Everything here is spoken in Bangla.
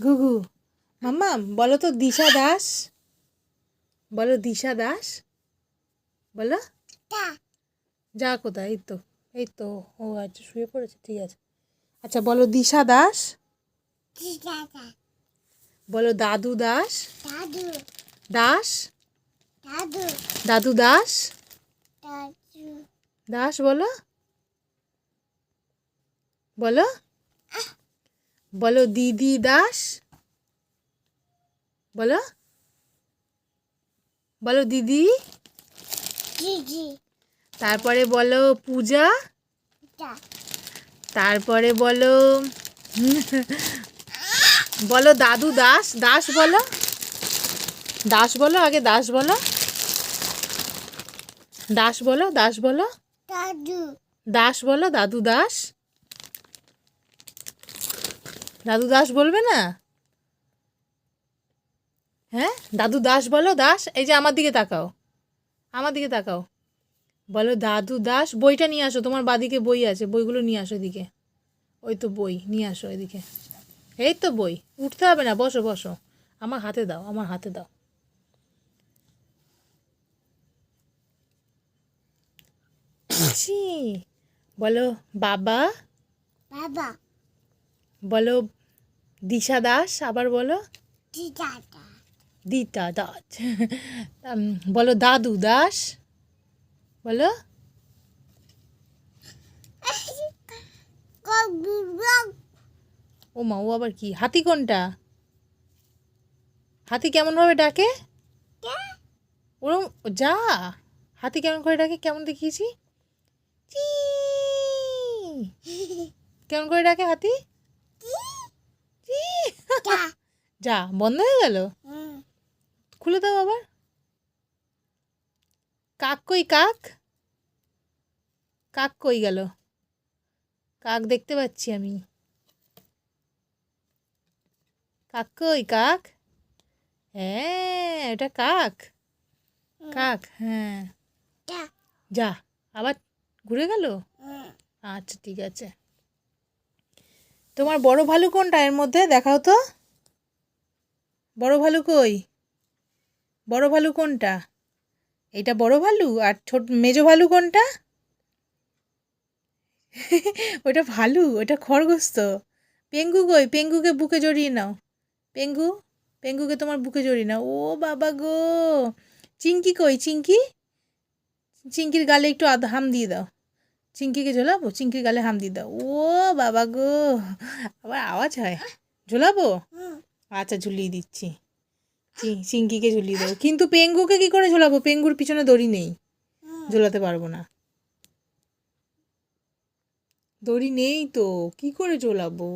ঘুঘু। মাম্মা বলো তো দিশা দাস, বলো দিশা দাস, বলো। যা কোথায়? এই তো, এই তো। ও আচ্ছা, শুয়ে পড়েছে, ঠিক আছে। আচ্ছা বলো দিশা দাস, বলো দাদু দাস, দাস, দাদু দাস, দাস বলো, বলো, বলো দিদি দাস, বলো, বলো দিদি। তারপরে বলো পূজা, তারপরে বলো বলো দাদু দাস, দাস বলো, দাস বলো, আগে দাস বলো, দাস বলো, দাস বলো, দাস বলো, দাদু দাস, দাদু দাস বলবে না? হ্যাঁ দাদু দাস বলো, দাস। এই যে আমার দিকে তাকাও, আমার দিকে তাকাও, বলো দাদু দাস। বইটা নিয়ে আসো, তোমার বাদিকে বই আছে, বইগুলো নিয়ে আসো এদিকে। ওই তো বই নিয়ে আসো এদিকে। এই তো বই, উঠতে হবে না, বসো বসো, আমার হাতে দাও, আমার হাতে দাও। ছি, বলো বাবা, বাবা, বলো দিশা দাস, আবার বলো দিতা দাস। বলো দাদু দাস, বলো। ও মা, ও আবার কি? হাতি কোনটা? হাতি কেমন ভাবে ডাকে? ওরম যা। হাতি কেমন করে ডাকে, কেমন দেখিয়েছি? চি, কেমন করে ডাকে হাতি? চি। যা, বন্ধ হয়ে গেল, খুলে দাও আবার। কাক কই কাক? কাক কই গেল? কাক দেখতে পাচ্ছি আমি। কাক কই কাক? হ্যাঁ এটা কাক, কাক, হ্যাঁ। যা, আবার ঘুরে গেল। আচ্ছা ঠিক আছে। তোমার বড় ভালু কোনটা এর মধ্যে, দেখাও তো। বড় ভালু কই? বড় ভালু কোনটা? এইটা বড় ভালু, আর ছোট মেজো ভালু কোনটা? ওটা ভালু, ওটা খরগোশ তো। পেঙ্গু কই? পেঙ্গুকে বুকে জড়িয়ে নাও। পেঙ্গু, পেঙ্গুকে তোমার বুকে জড়িয়ে নাও। ও বাবা গো। চিংকি কই? চিংকি, চিংকির গালে একটু হাম দিয়ে দাও। চিংকিকে ঝোলাবো, চিংকির গালে হাম দিয়ে দাও। ও বাবা গো, আবার আওয়াজ হয়। ঝোলাবো? আচ্ছা ঝুলিয়ে দিচ্ছি। চিংকিকে ঝুলিয়ে দেবো, কিন্তু পেঙ্গুকে কি করে ঝোলাবো? পেঙ্গুর পিছনে দড়ি নেই, ঝোলাতে পারবো না। দড়ি নেই তো, কি করে ঝোলাবো?